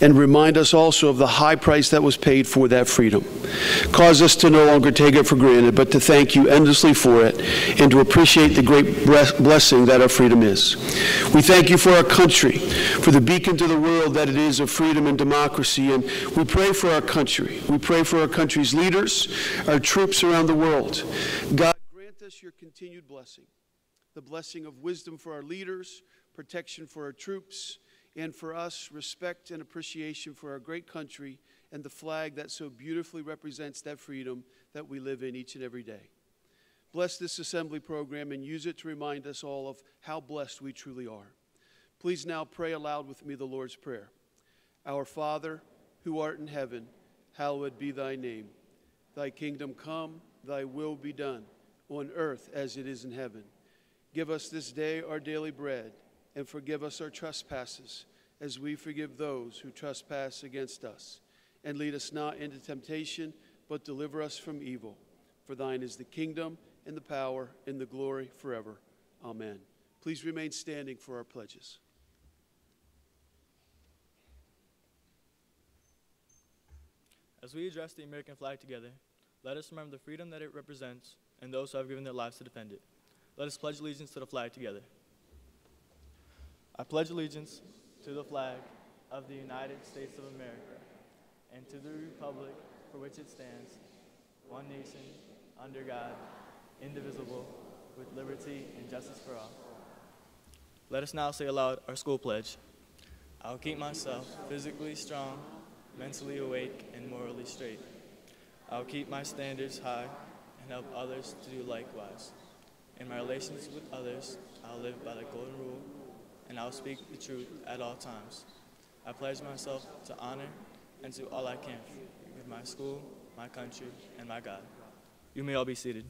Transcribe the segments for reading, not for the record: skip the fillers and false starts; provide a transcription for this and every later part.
and remind us also of the high price that was paid for that freedom. Cause us to no longer take it for granted, but to thank you endlessly for it and to appreciate the great blessing that our freedom is. We thank you for our country, for the beacon to the world that it is of freedom and democracy, and we pray for our country. We pray for our country's leaders, our troops around the world. God, grant us your continued blessing, the blessing of wisdom for our leaders, protection for our troops, and for us, respect and appreciation for our great country and the flag that so beautifully represents that freedom that we live in each and every day. Bless this assembly program and use it to remind us all of how blessed we truly are. Please now pray aloud with me the Lord's Prayer. Our Father, who art in heaven, hallowed be thy name. Thy kingdom come, thy will be done, on earth as it is in heaven. Give us this day our daily bread, and forgive us our trespasses, as we forgive those who trespass against us. And lead us not into temptation, but deliver us from evil. For thine is the kingdom, and the power, and the glory forever. Amen. Please remain standing for our pledges. As we address the American flag together, let us remember the freedom that it represents and those who have given their lives to defend it. Let us pledge allegiance to the flag together. I pledge allegiance to the flag of the United States of America and to the republic for which it stands, one nation, under God, indivisible, with liberty and justice for all. Let us now say aloud our school pledge. I will keep myself physically strong, mentally awake, and morally straight. I will keep my standards high and help others to do likewise. In my relations with others, I will live by the golden rule, and I will speak the truth at all times. I pledge myself to honor and do all I can with my school, my country, and my God. You may all be seated.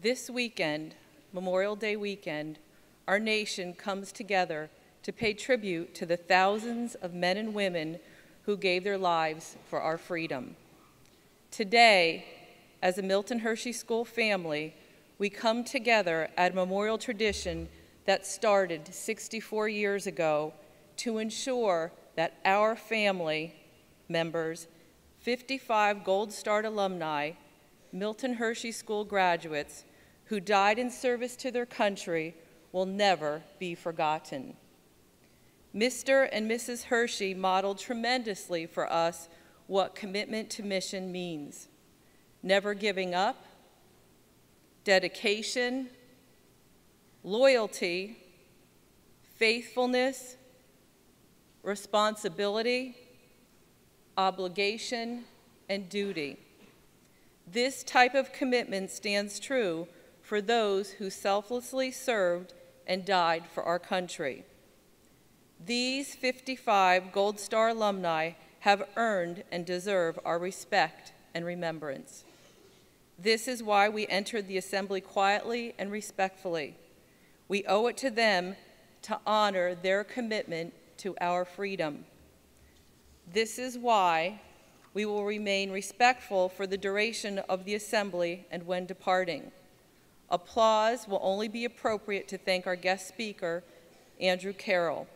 This weekend, Memorial Day weekend, our nation comes together to pay tribute to the thousands of men and women who gave their lives for our freedom. Today, as a Milton Hershey School family, we come together at a memorial tradition that started 64 years ago to ensure that our family members, 55 Gold Star alumni, Milton Hershey School graduates who died in service to their country will never be forgotten. Mr. and Mrs. Hershey modeled tremendously for us what commitment to mission means. Never giving up, dedication, loyalty, faithfulness, responsibility, obligation, and duty. This type of commitment stands true for those who selflessly served and died for our country. These 55 Gold Star alumni have earned and deserve our respect and remembrance. This is why we entered the assembly quietly and respectfully. We owe it to them to honor their commitment to our freedom. This is why we will remain respectful for the duration of the assembly and when departing. Applause will only be appropriate to thank our guest speaker, Andrew Carroll,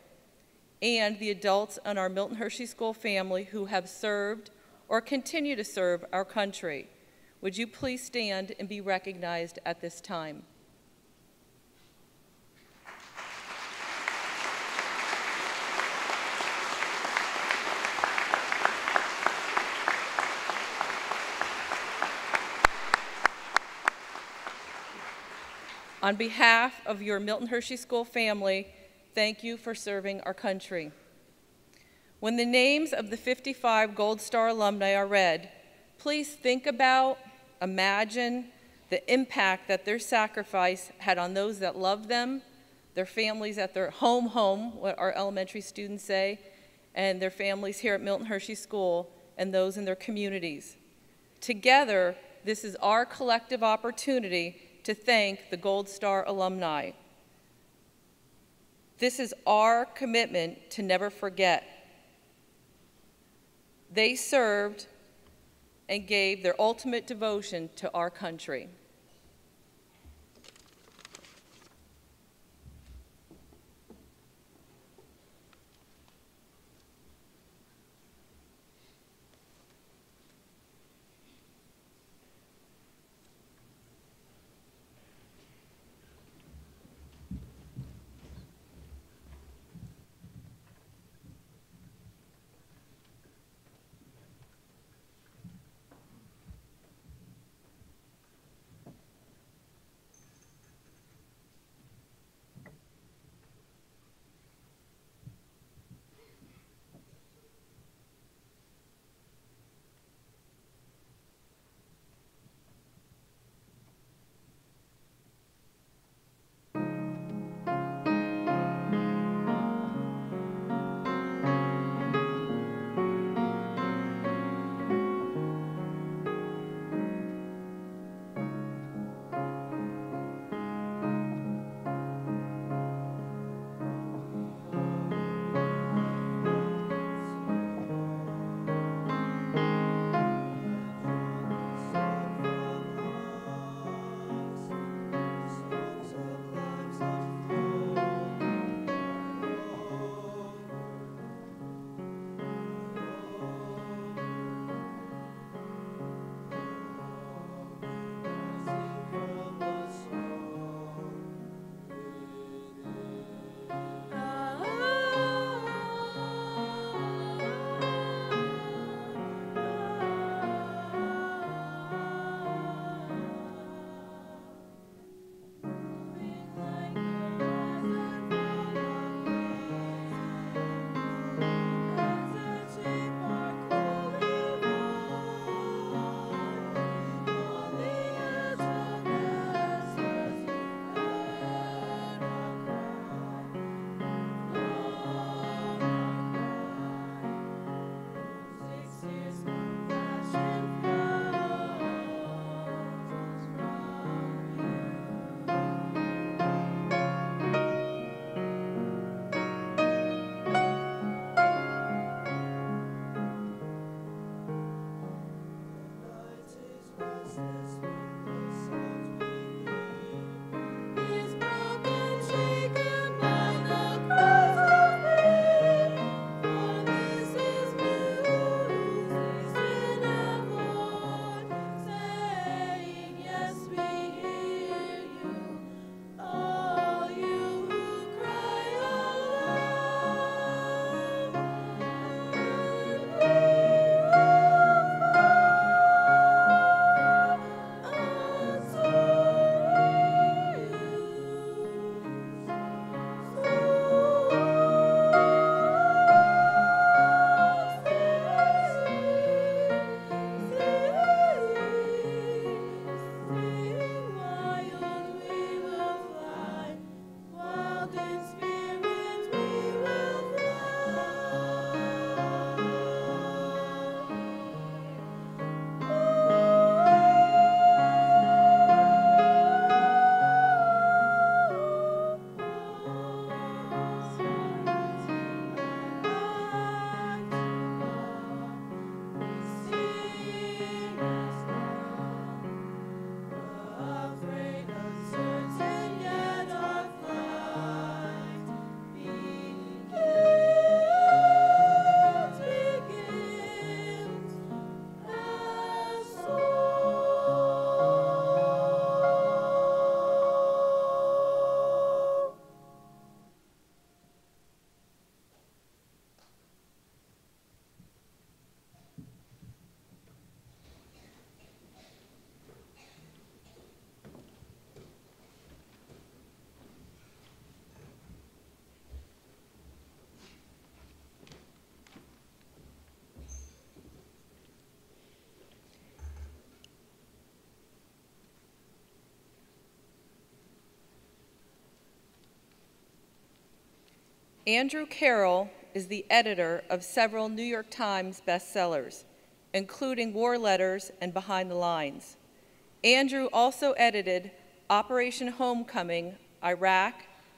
and the adults in our Milton Hershey School family who have served or continue to serve our country. Would you please stand and be recognized at this time? On behalf of your Milton Hershey School family, thank you for serving our country. When the names of the 55 Gold Star alumni are read, please think about, imagine the impact that their sacrifice had on those that loved them, their families at their home, what our elementary students say, and their families here at Milton Hershey School, and those in their communities. Together, this is our collective opportunity to thank the Gold Star alumni. This is our commitment to never forget. They served and gave their ultimate devotion to our country. Andrew Carroll is the editor of several New York Times bestsellers, including War Letters and Behind the Lines. Andrew also edited Operation Homecoming, Iraq,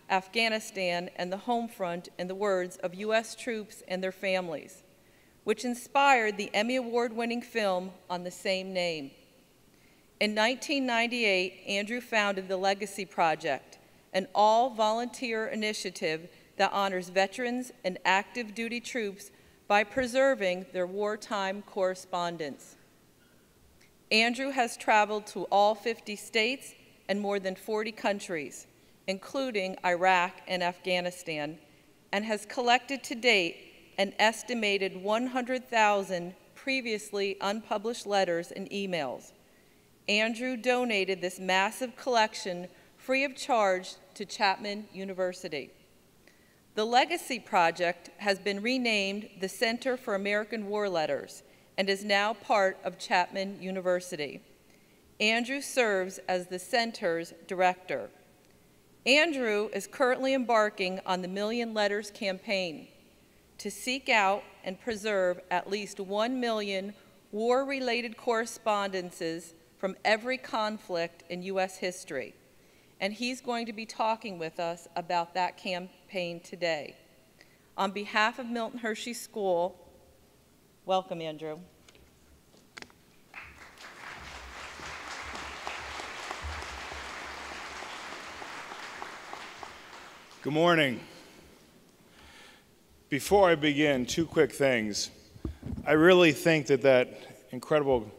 Afghanistan, and the Home Front in the words of U.S. troops and their families, which inspired the Emmy Award-winning film on the same name. In 1998, Andrew founded the Legacy Project, an all-volunteer initiative that honors veterans and active duty troops by preserving their wartime correspondence. Andrew has traveled to all 50 states and more than 40 countries, including Iraq and Afghanistan, and has collected to date an estimated 100,000 previously unpublished letters and emails. Andrew donated this massive collection free of charge to Chapman University. The Legacy Project has been renamed the Center for American War Letters and is now part of Chapman University. Andrew serves as the center's director. Andrew is currently embarking on the Million Letters campaign to seek out and preserve at least 1 million war-related correspondences from every conflict in U.S. history. And he's going to be talking with us about that campaign today. On behalf of Milton Hershey School, welcome, Andrew. Good morning. Before I begin, two quick things. I really think that incredible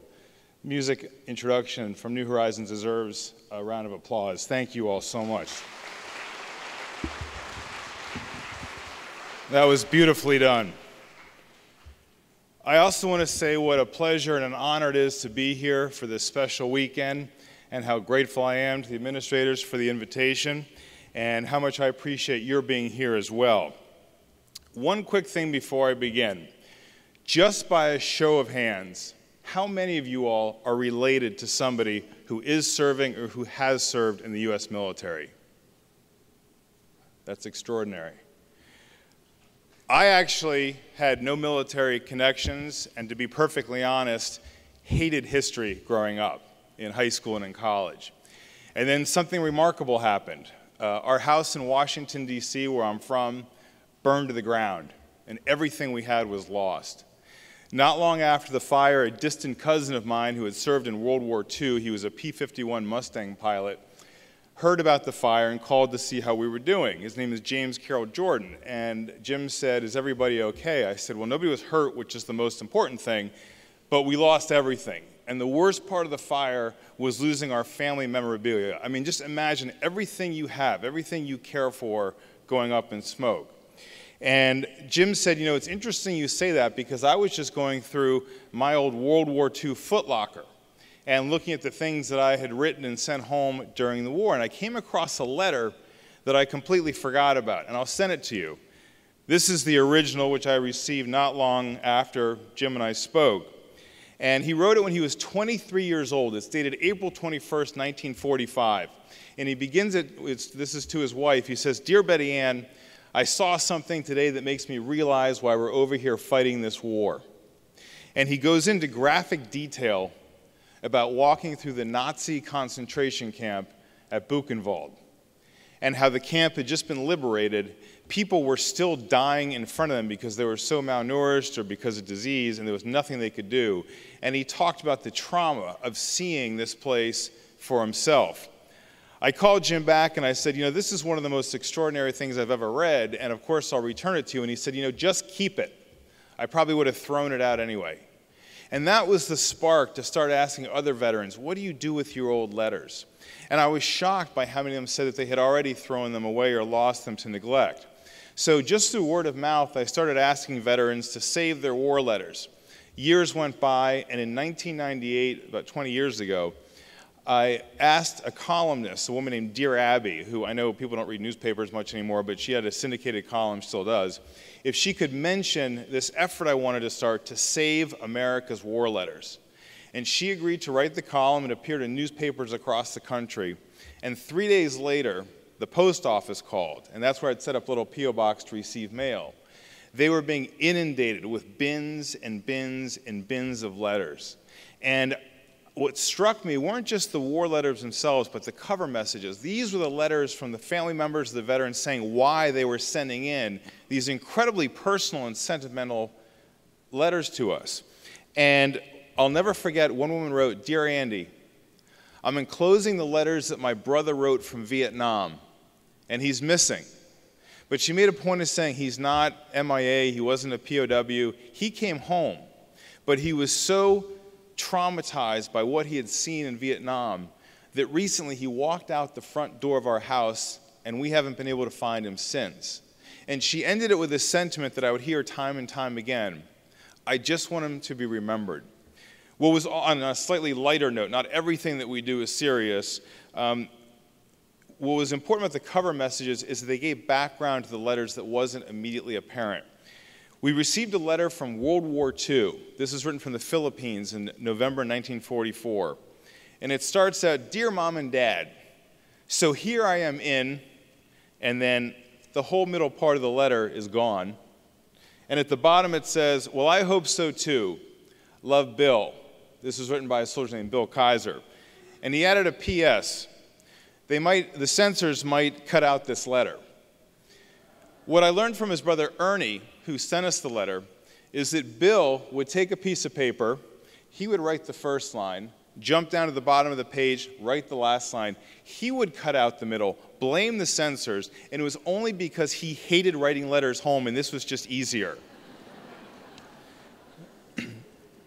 music introduction from New Horizons deserves a round of applause. Thank you all so much. That was beautifully done. I also want to say what a pleasure and an honor it is to be here for this special weekend, and how grateful I am to the administrators for the invitation, and how much I appreciate your being here as well. One quick thing before I begin. Just by a show of hands, how many of you all are related to somebody who is serving or who has served in the U.S. military? That's extraordinary. I actually had no military connections, and to be perfectly honest, hated history growing up in high school and in college. And then something remarkable happened. Our house in Washington, D.C., where I'm from, burned to the ground, and everything we had was lost. Not long after the fire, a distant cousin of mine who had served in World War II, he was a P-51 Mustang pilot, heard about the fire and called to see how we were doing. His name is James Carroll Jordan, and Jim said, "Is everybody okay?" I said, "Well, nobody was hurt, which is the most important thing, but we lost everything. And the worst part of the fire was losing our family memorabilia. I mean, just imagine everything you have, everything you care for going up in smoke." And Jim said, "You know, it's interesting you say that, because I was just going through my old World War II footlocker and looking at the things that I had written and sent home during the war, and I came across a letter that I completely forgot about, and I'll send it to you. This is the original, which I received not long after Jim and I spoke. And he wrote it when he was 23 years old. It's dated April 21st, 1945. And he begins it, this is to his wife. He says, "Dear Betty Ann, I saw something today that makes me realize why we're over here fighting this war." And he goes into graphic detail about walking through the Nazi concentration camp at Buchenwald, and how the camp had just been liberated. People were still dying in front of them because they were so malnourished or because of disease, and there was nothing they could do. And he talked about the trauma of seeing this place for himself. I called Jim back and I said, "You know, this is one of the most extraordinary things I've ever read, and of course I'll return it to you." And he said, "You know, just keep it." I probably would have thrown it out anyway. And that was the spark to start asking other veterans, "What do you do with your old letters?" And I was shocked by how many of them said that they had already thrown them away or lost them to neglect. So just through word of mouth, I started asking veterans to save their war letters. Years went by, and in 1998, about 20 years ago, I asked a columnist, a woman named Dear Abby, who I know people don't read newspapers much anymore, but she had a syndicated column, still does, if she could mention this effort I wanted to start to save America's war letters. And she agreed to write the column. It appeared in newspapers across the country. And 3 days later, the post office called, and that's where I'd set up a little P.O. box to receive mail. They were being inundated with bins and bins and bins of letters. And what struck me weren't just the war letters themselves, but the cover messages. These were the letters from the family members of the veterans saying why they were sending in these incredibly personal and sentimental letters to us. And I'll never forget, one woman wrote, "Dear Andy, I'm enclosing the letters that my brother wrote from Vietnam, and he's missing." But she made a point of saying he's not MIA, he wasn't a POW, he came home. But he was so traumatized by what he had seen in Vietnam that recently he walked out the front door of our house and we haven't been able to find him since. And she ended it with a sentiment that I would hear time and time again: I just want him to be remembered. What was on a slightly lighter note, not everything that we do is serious, what was important about the cover messages is that they gave background to the letters that wasn't immediately apparent. We received a letter from World War II. This is written from the Philippines in November 1944. And it starts out, "Dear Mom and Dad, so here I am in," and then the whole middle part of the letter is gone. And at the bottom it says, "Well, I hope so too. Love, Bill." This was written by a soldier named Bill Kaiser. And he added a P.S. The censors might cut out this letter. What I learned from his brother Ernie, who sent us the letter, is that Bill would take a piece of paper, he would write the first line, jump down to the bottom of the page, write the last line. He would cut out the middle, blame the censors, and it was only because he hated writing letters home and this was just easier.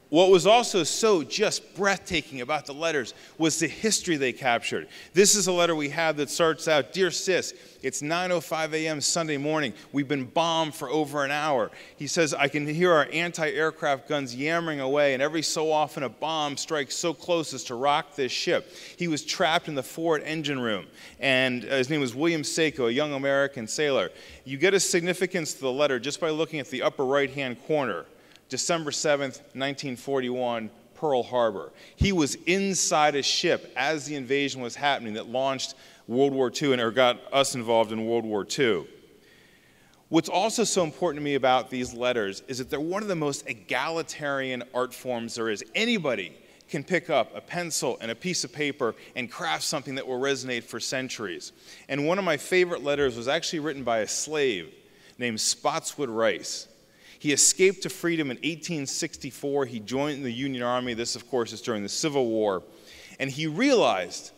What was also so just breathtaking about the letters was the history they captured. This is a letter we have that starts out, "Dear Sis, it's 9:05 a.m. Sunday morning. We've been bombed for over an hour." He says, "I can hear our anti-aircraft guns yammering away, and every so often a bomb strikes so close as to rock this ship." He was trapped in the forward engine room, and his name was William Seiko, a young American sailor. You get a significance to the letter just by looking at the upper right-hand corner. December 7th, 1941, Pearl Harbor. He was inside a ship as the invasion was happening that launched World War II or got us involved in World War II. What's also so important to me about these letters is that they're one of the most egalitarian art forms there is. Anybody can pick up a pencil and a piece of paper and craft something that will resonate for centuries. And one of my favorite letters was actually written by a slave named Spotswood Rice. He escaped to freedom in 1864. He joined the Union Army. This, of course, is during the Civil War. And he realized,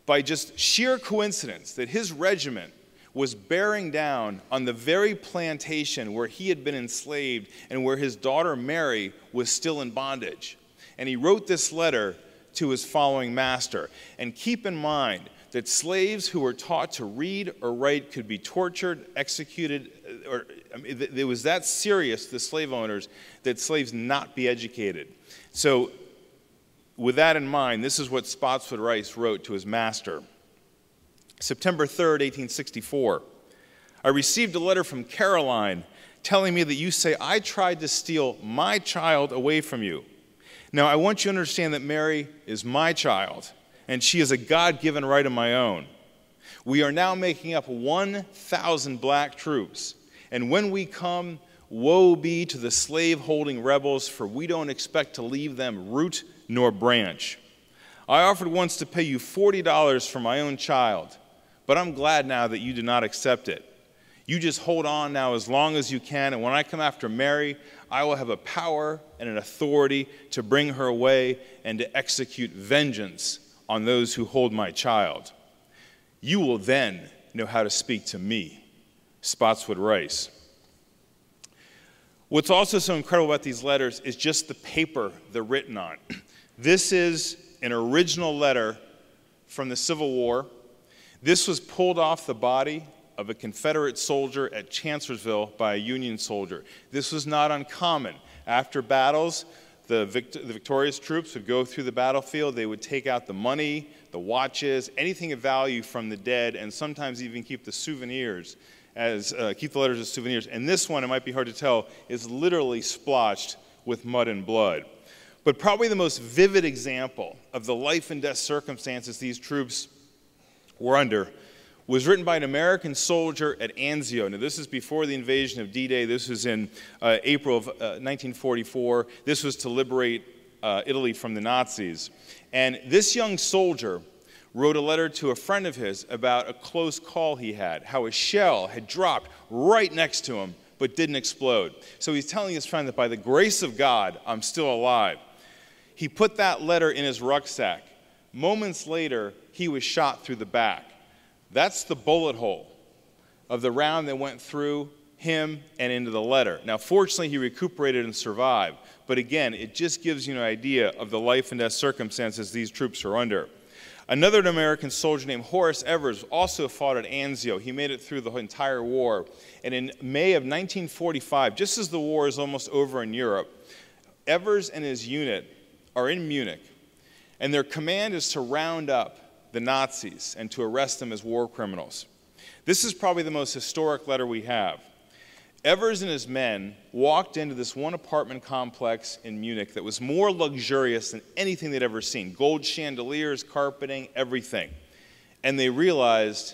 by just sheer coincidence, that his regiment was bearing down on the very plantation where he had been enslaved and where his daughter Mary was still in bondage. And he wrote this letter to his following master. And keep in mind that slaves who were taught to read or write could be tortured, executed, or it was that serious, the slave owners, that slaves not be educated. So with that in mind, this is what Spotswood Rice wrote to his master. September 3rd, 1864. "I received a letter from Caroline telling me that you say I tried to steal my child away from you. Now, I want you to understand that Mary is my child, and she is a God-given right of my own. We are now making up 1,000 black troops, and when we come, woe be to the slave-holding rebels, for we don't expect to leave them root nor branch. I offered once to pay you $40 for my own child, but I'm glad now that you did not accept it. You just hold on now as long as you can, and when I come after Mary, I will have a power and an authority to bring her away and to execute vengeance on those who hold my child. You will then know how to speak to me." Spotswood Rice. What's also so incredible about these letters is just the paper they're written on. This is an original letter from the Civil War. This was pulled off the body of a Confederate soldier at Chancellorsville by a Union soldier. This was not uncommon. After battles, the victorious troops would go through the battlefield. They would take out the money, the watches, anything of value from the dead, and sometimes even keep the souvenirs keep the letters as souvenirs. And this one, it might be hard to tell, is literally splotched with mud and blood. But probably the most vivid example of the life and death circumstances these troops were under was written by an American soldier at Anzio. Now, this is before the invasion of D-Day. This was in April of 1944. This was to liberate Italy from the Nazis. And this young soldier wrote a letter to a friend of his about a close call he had, how a shell had dropped right next to him but didn't explode. So he's telling his friend that by the grace of God, I'm still alive. He put that letter in his rucksack. Moments later, he was shot through the back. That's the bullet hole of the round that went through him and into the letter. Now, fortunately, he recuperated and survived. But again, it just gives you an idea of the life and death circumstances these troops are under. Another American soldier named Horace Evers also fought at Anzio. He made it through the entire war. And in May of 1945, just as the war is almost over in Europe, Evers and his unit are in Munich. And their command is to round up the Nazis and to arrest them as war criminals. This is probably the most historic letter we have. Evers and his men walked into this one apartment complex in Munich that was more luxurious than anything they'd ever seen. Gold chandeliers, carpeting, everything. And they realized,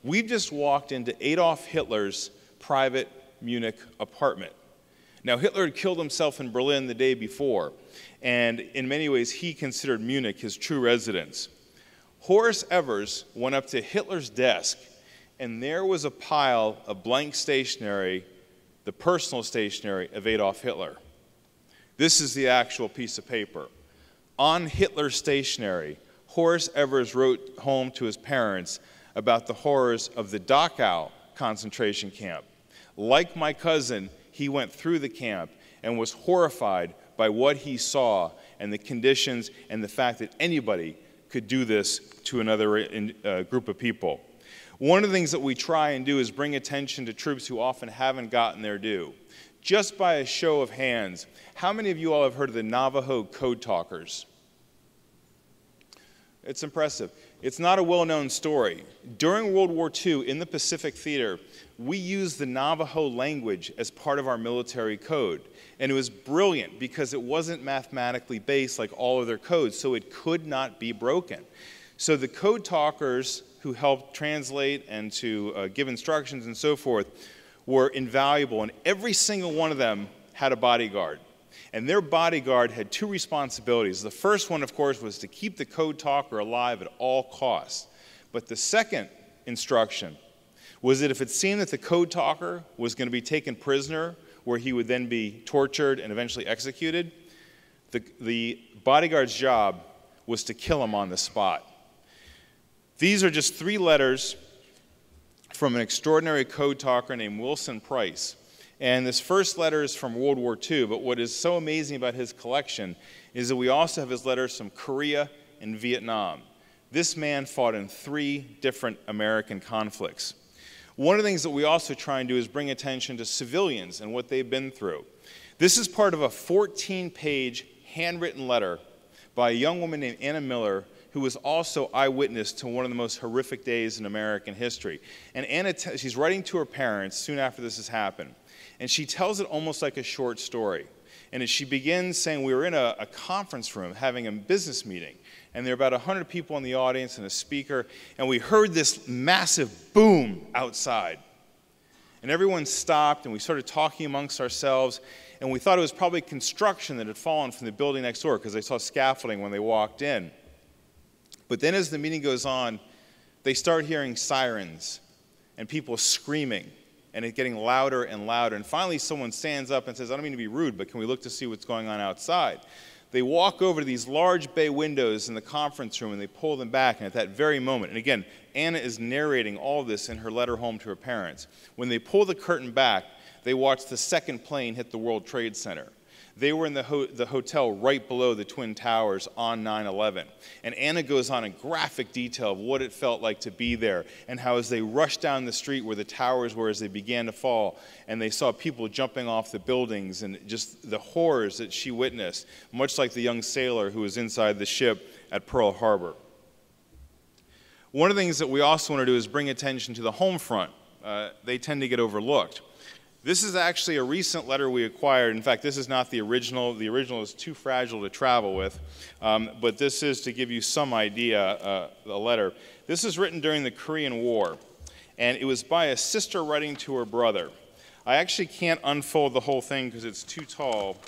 we've just walked into Adolf Hitler's private Munich apartment. Now, Hitler had killed himself in Berlin the day before, and in many ways, he considered Munich his true residence. Horace Evers went up to Hitler's desk, and there was a pile of blank stationery, the personal stationery of Adolf Hitler. This is the actual piece of paper. On Hitler's stationery, Horace Evers wrote home to his parents about the horrors of the Dachau concentration camp. Like my cousin, he went through the camp and was horrified by what he saw and the conditions and the fact that anybody could do this to another group of people. One of the things that we try and do is bring attention to troops who often haven't gotten their due. Just by a show of hands, how many of you all have heard of the Navajo Code Talkers? It's impressive. It's not a well-known story. During World War II, in the Pacific Theater, we used the Navajo language as part of our military code. And it was brilliant because it wasn't mathematically based like all other codes, so it could not be broken. So the code talkers who helped translate and to give instructions and so forth were invaluable, and every single one of them had a bodyguard. And their bodyguard had two responsibilities. The first one, of course, was to keep the code talker alive at all costs. But the second instruction was that if it seemed that the code talker was going to be taken prisoner, where he would then be tortured and eventually executed, the bodyguard's job was to kill him on the spot. These are just 3 letters from an extraordinary code talker named Wilson Price. And this first letter is from World War II, but what is so amazing about his collection is that we also have his letters from Korea and Vietnam. This man fought in 3 different American conflicts. One of the things that we also try and do is bring attention to civilians and what they've been through. This is part of a 14-page handwritten letter by a young woman named Anna Miller, who was also eyewitness to one of the most horrific days in American history. And Anna, she's writing to her parents soon after this has happened. And she tells it almost like a short story. And as she begins saying, we were in a conference room having a business meeting, and there were about 100 people in the audience and a speaker, and we heard this massive boom outside. And everyone stopped, and we started talking amongst ourselves, and we thought it was probably construction that had fallen from the building next door, because they saw scaffolding when they walked in. But then as the meeting goes on, they start hearing sirens and people screaming, and it getting louder and louder. And finally someone stands up and says, I don't mean to be rude, but can we look to see what's going on outside? They walk over to these large bay windows in the conference room and they pull them back, and at that very moment, and again, Anna is narrating all of this in her letter home to her parents. When they pull the curtain back, they watch the second plane hit the World Trade Center. They were in the hotel right below the Twin Towers on 9/11. And Anna goes on in graphic detail of what it felt like to be there, and how as they rushed down the street where the towers were as they began to fall, and they saw people jumping off the buildings, and just the horrors that she witnessed, much like the young sailor who was inside the ship at Pearl Harbor. One of the things that we also want to do is bring attention to the home front. They tend to get overlooked. This is actually a recent letter we acquired. In fact, this is not the original. The original is too fragile to travel with. But this is to give you some idea, the letter. This is written during the Korean War, and it was by a sister writing to her brother. I actually can't unfold the whole thing because it's too tall.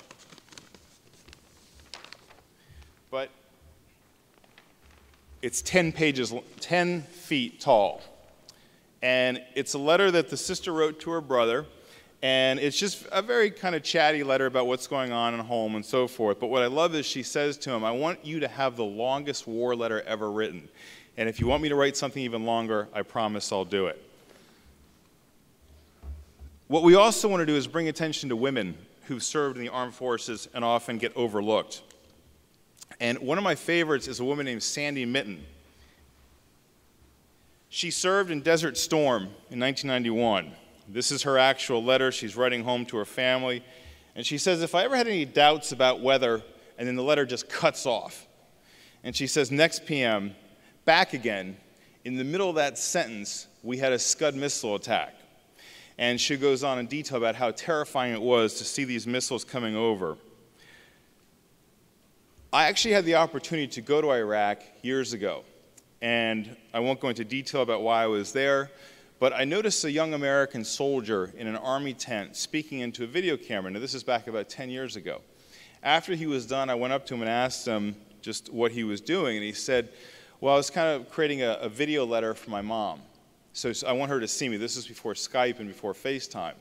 But it's 10 pages, 10 feet tall. And it's a letter that the sister wrote to her brother. And it's just a very kind of chatty letter about what's going on at home and so forth. But what I love is she says to him, I want you to have the longest war letter ever written. And if you want me to write something even longer, I promise I'll do it. What we also want to do is bring attention to women who've served in the armed forces and often get overlooked. And one of my favorites is a woman named Sandy Mitten. She served in Desert Storm in 1991. This is her actual letter. She's writing home to her family. And she says, if I ever had any doubts about weather, and then the letter just cuts off. And she says, next PM, back again, in the middle of that sentence, we had a Scud missile attack. And she goes on in detail about how terrifying it was to see these missiles coming over. I actually had the opportunity to go to Iraq years ago. And I won't go into detail about why I was there, but I noticed a young American soldier in an army tent speaking into a video camera. Now, this is back about 10 years ago. After he was done, I went up to him and asked him just what he was doing. And he said, well, I was kind of creating a video letter for my mom. So I want her to see me. This was before Skype and before FaceTime.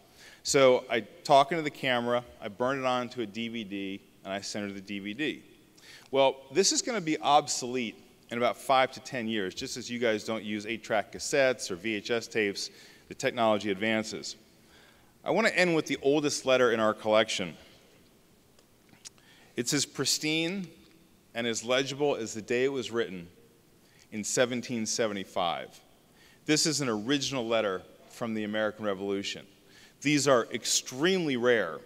So I talk into the camera, I burn it onto a DVD, and I send her the DVD. Well, this is going to be obsolete in about 5 to 10 years, just as you guys don't use 8-track cassettes or VHS tapes, the technology advances. I want to end with the oldest letter in our collection. It's as pristine and as legible as the day it was written in 1775. This is an original letter from the American Revolution. These are extremely rare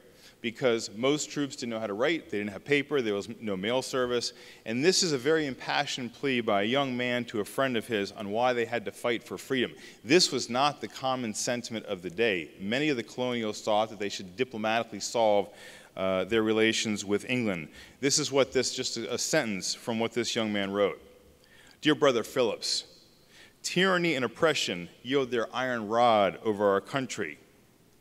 because most troops didn't know how to write, they didn't have paper, there was no mail service, and this is a very impassioned plea by a young man to a friend of his on why they had to fight for freedom. This was not the common sentiment of the day. Many of the colonials thought that they should diplomatically solve their relations with England. This is what this, just a sentence from what this young man wrote. Dear Brother Phillips, tyranny and oppression yield their iron rod over our country.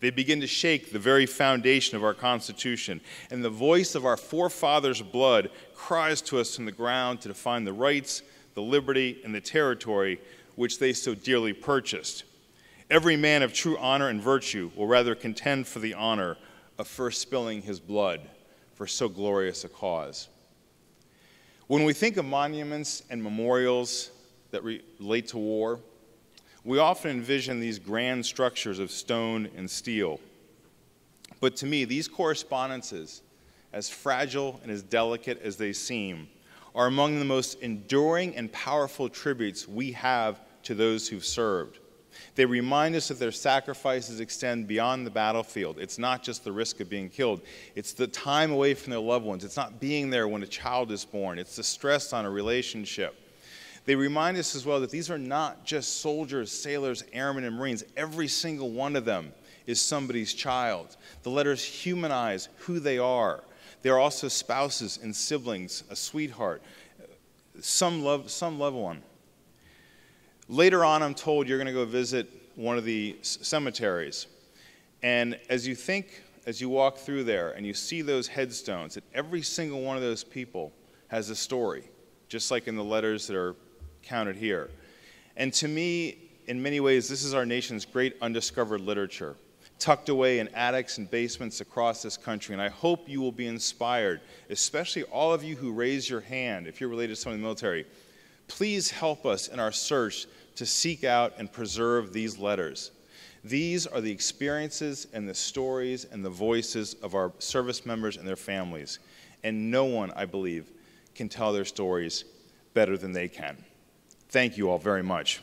They begin to shake the very foundation of our Constitution, and the voice of our forefathers' blood cries to us from the ground to define the rights, the liberty, and the territory which they so dearly purchased. Every man of true honor and virtue will rather contend for the honor of first spilling his blood for so glorious a cause. When we think of monuments and memorials that relate to war, we often envision these grand structures of stone and steel. But to me, these correspondences, as fragile and as delicate as they seem, are among the most enduring and powerful tributes we have to those who've served. They remind us that their sacrifices extend beyond the battlefield. It's not just the risk of being killed. It's the time away from their loved ones. It's not being there when a child is born. It's the stress on a relationship. They remind us as well that these are not just soldiers, sailors, airmen, and Marines. Every single one of them is somebody's child. The letters humanize who they are. They are also spouses and siblings, a sweetheart, some loved one. Later on, I'm told you're going to go visit one of the cemeteries. And as you walk through there and you see those headstones, that every single one of those people has a story, just like in the letters that are counted here. And to me, in many ways, this is our nation's great undiscovered literature, tucked away in attics and basements across this country. And I hope you will be inspired, especially all of you who raise your hand, if you're related to someone in the military. Please help us in our search to seek out and preserve these letters. These are the experiences and the stories and the voices of our service members and their families. And no one, I believe, can tell their stories better than they can. Thank you all very much.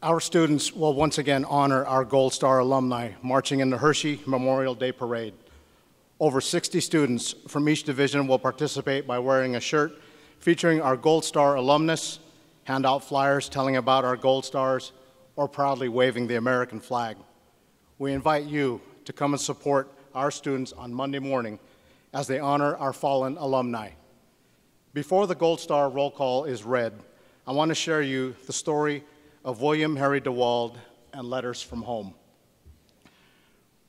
Our students will once again honor our Gold Star alumni marching in the Hershey Memorial Day Parade. Over 60 students from each division will participate by wearing a shirt featuring our Gold Star alumnus, hand out flyers telling about our Gold Stars, or proudly waving the American flag. We invite you to come and support our students on Monday morning as they honor our fallen alumni. Before the Gold Star roll call is read, I want to share you the story of William Henry DeWald and Letters from Home.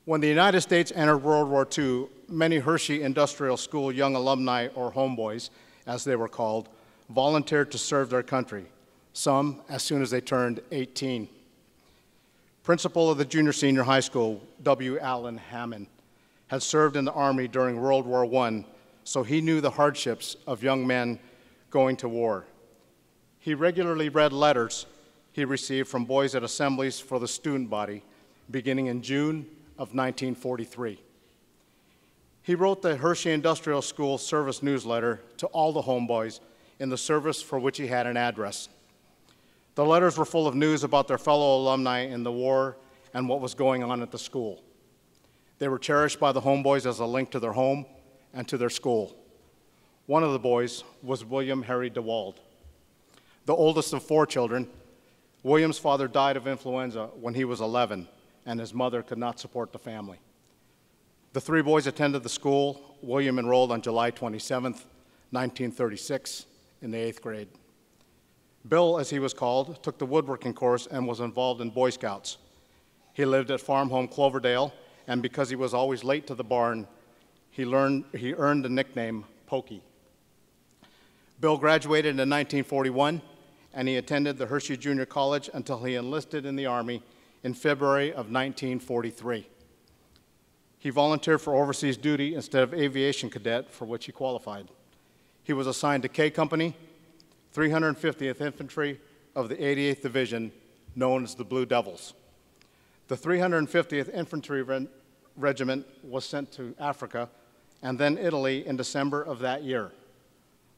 When the United States entered World War II, many Hershey Industrial School young alumni, or homeboys, as they were called, volunteered to serve their country, some as soon as they turned 18. Principal of the junior-senior high school, W. Allen Hammond, had served in the Army during World War I, so he knew the hardships of young men going to war. He regularly read letters he received from boys at assemblies for the student body beginning in June of 1943. He wrote the Hershey Industrial School service newsletter to all the homeboys in the service for which he had an address. The letters were full of news about their fellow alumni in the war and what was going on at the school. They were cherished by the homeboys as a link to their home and to their school. One of the boys was William Henry DeWald. The oldest of 4 children, William's father died of influenza when he was 11, and his mother could not support the family. The 3 boys attended the school. William enrolled on July 27, 1936, in the 8th grade. Bill, as he was called, took the woodworking course and was involved in Boy Scouts. He lived at Farm Home Cloverdale, and because he was always late to the barn, he earned the nickname Pokey. Bill graduated in 1941, and he attended the Hershey Junior College until he enlisted in the Army in February of 1943. He volunteered for overseas duty instead of aviation cadet, for which he qualified. He was assigned to K Company, 350th Infantry of the 88th Division, known as the Blue Devils. The 350th Infantry Regiment was sent to Africa and then Italy in December of that year.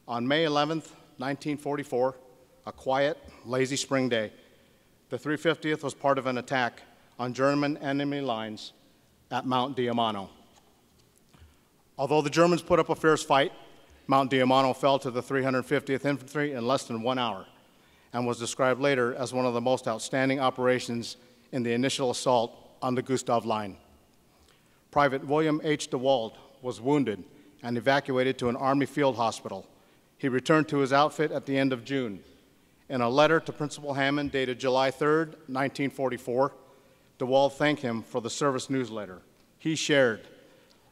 On May 11th, 1944, a quiet, lazy spring day, the 350th was part of an attack on German enemy lines at Mount Diamano. Although the Germans put up a fierce fight, Mount Diamano fell to the 350th Infantry in less than 1 hour and was described later as one of the most outstanding operations in the initial assault on the Gustav Line. Private William H. DeWald was wounded and evacuated to an Army field hospital. He returned to his outfit at the end of June. In a letter to Principal Hammond dated July 3, 1944, DeWald thanked him for the service newsletter. He shared,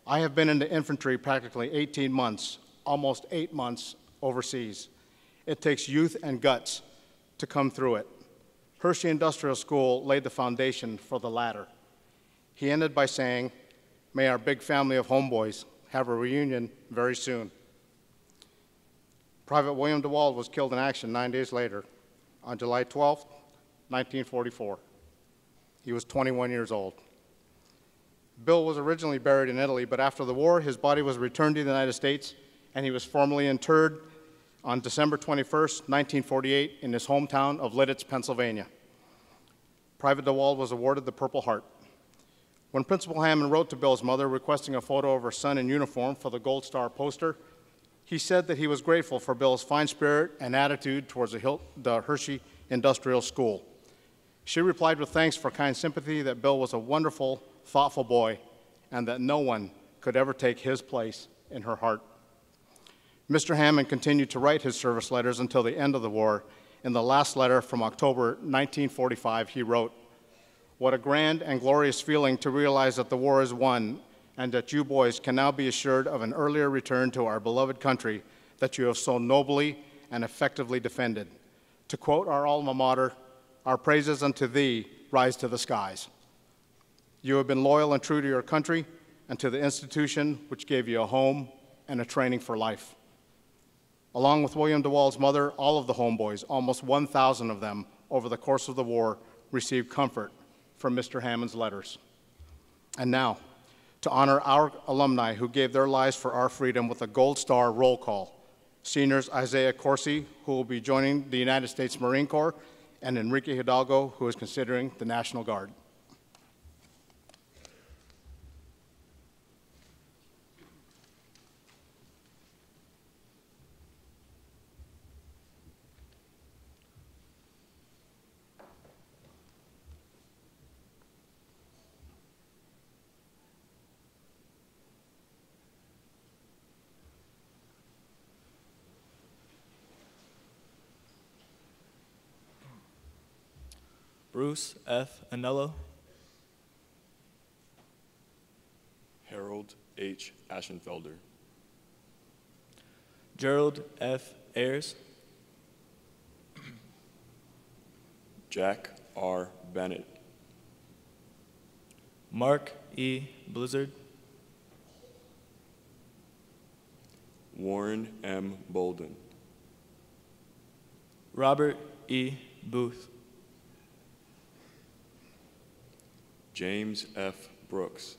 "I have been in the infantry practically 18 months, almost 8 months overseas. It takes youth and guts to come through it. Hershey Industrial School laid the foundation for the latter." He ended by saying, "May our big family of homeboys have a reunion very soon." Private William DeWald was killed in action 9 days later, on July 12, 1944. He was 21 years old. Bill was originally buried in Italy, but after the war, his body was returned to the United States, and he was formally interred on December 21, 1948, in his hometown of Lidditz, Pennsylvania. Private DeWald was awarded the Purple Heart. When Principal Hammond wrote to Bill's mother requesting a photo of her son in uniform for the Gold Star poster, he said that he was grateful for Bill's fine spirit and attitude towards the Hershey Industrial School. She replied with thanks for kind sympathy that Bill was a wonderful, thoughtful boy and that no one could ever take his place in her heart. Mr. Hammond continued to write his service letters until the end of the war. In the last letter from October 1945, he wrote, "What a grand and glorious feeling to realize that the war is won and that you boys can now be assured of an earlier return to our beloved country that you have so nobly and effectively defended. To quote our alma mater, our praises unto thee rise to the skies. You have been loyal and true to your country and to the institution which gave you a home and a training for life. Along with William DeWall's mother, all of the homeboys, almost 1,000 of them over the course of the war, received comfort from Mr. Hammond's letters. And now, to honor our alumni who gave their lives for our freedom with a Gold Star roll call, seniors Isaiah Corsi, who will be joining the United States Marine Corps, and Enrique Hidalgo, who is considering the National Guard. Bruce F. Anello. Harold H. Aschenfelder. Gerald F. Ayers. Jack R. Bennett. Mark E. Blizzard. Warren M. Bolden. Robert E. Booth. James F. Brooks.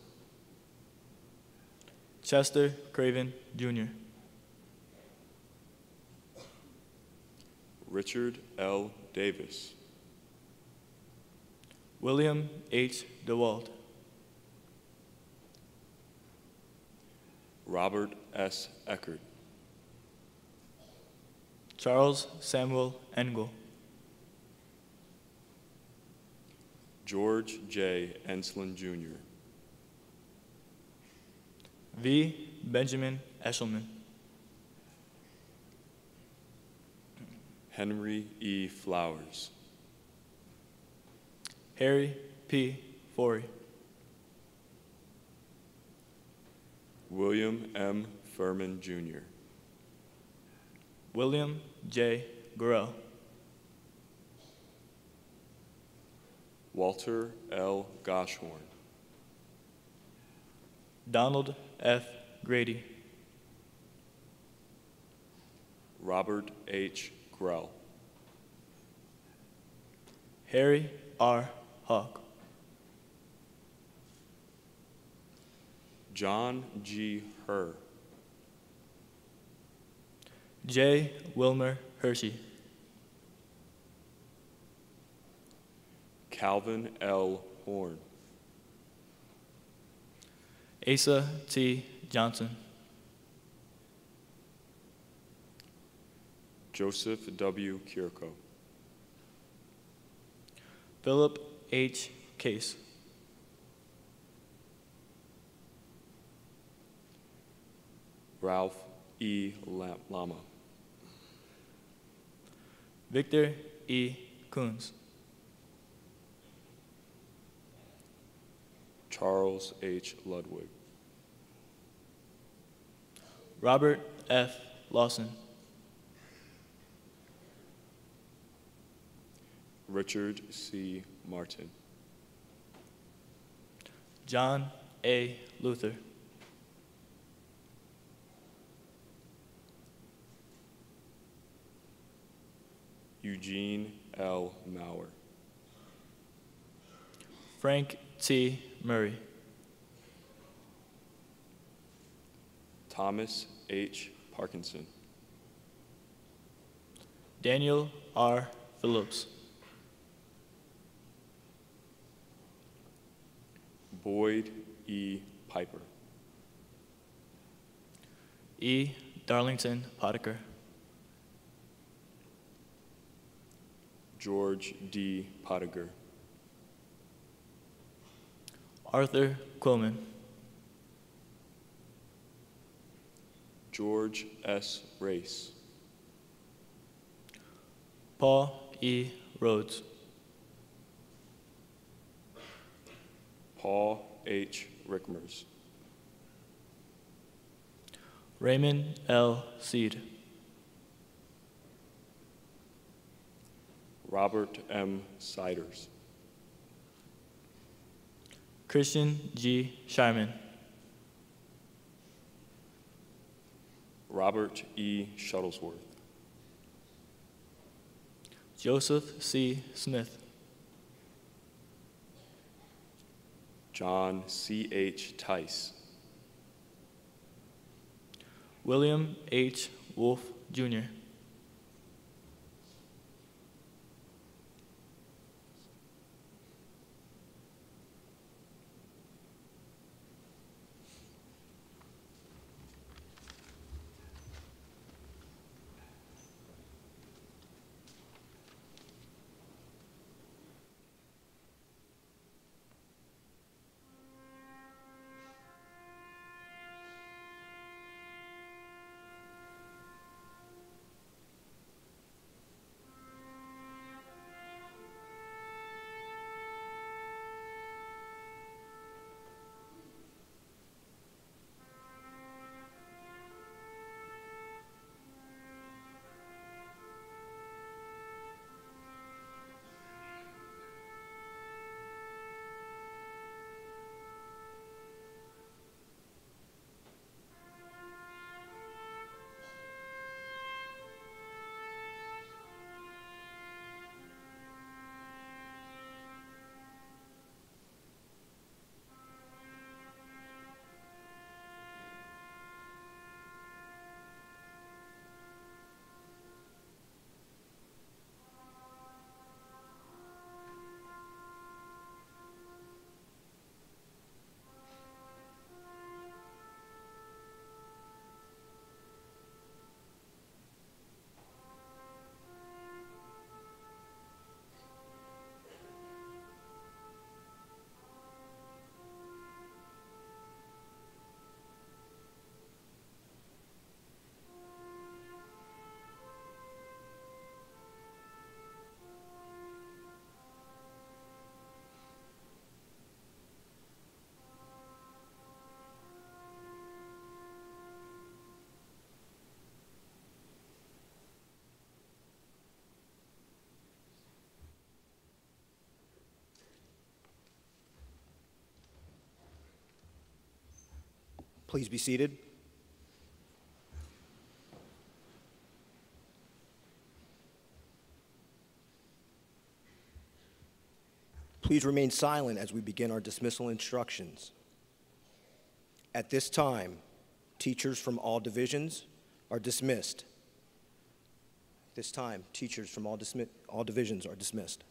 Chester Craven, Jr. Richard L. Davis. William H. DeWald. Robert S. Eckert. Charles Samuel Engel. George J. Enslin, Jr. V. Benjamin Eshelman. Henry E. Flowers. Harry P. Forey. William M. Furman, Jr. William J. Gorell. Walter L. Goshorn. Donald F. Grady. Robert H. Grell. Harry R. Hawk. John G. Herr. J. Wilmer Hershey. Calvin L. Horn. Asa T. Johnson. Joseph W. Kierko. Philip H. Case. Ralph E. Lama. Victor E. Coons. Charles H. Ludwig. Robert F. Lawson. Richard C. Martin. John A. Luther. Eugene L. Maurer. Frank T. Murray. Thomas H. Parkinson. Daniel R. Phillips. Boyd E. Piper. E. Darlington Potiker. George D. Pottiger. Arthur Quillman. George S. Race. Paul E. Rhodes. Paul H. Rickmers. Raymond L. Seed. Robert M. Siders. Christian G. Shyman. Robert E. Shuttlesworth. Joseph C. Smith. John C. H. Tice. William H. Wolfe, Jr. Please be seated. Please remain silent as we begin our dismissal instructions. At this time, teachers from all divisions are dismissed. At this time, teachers from all divisions are dismissed.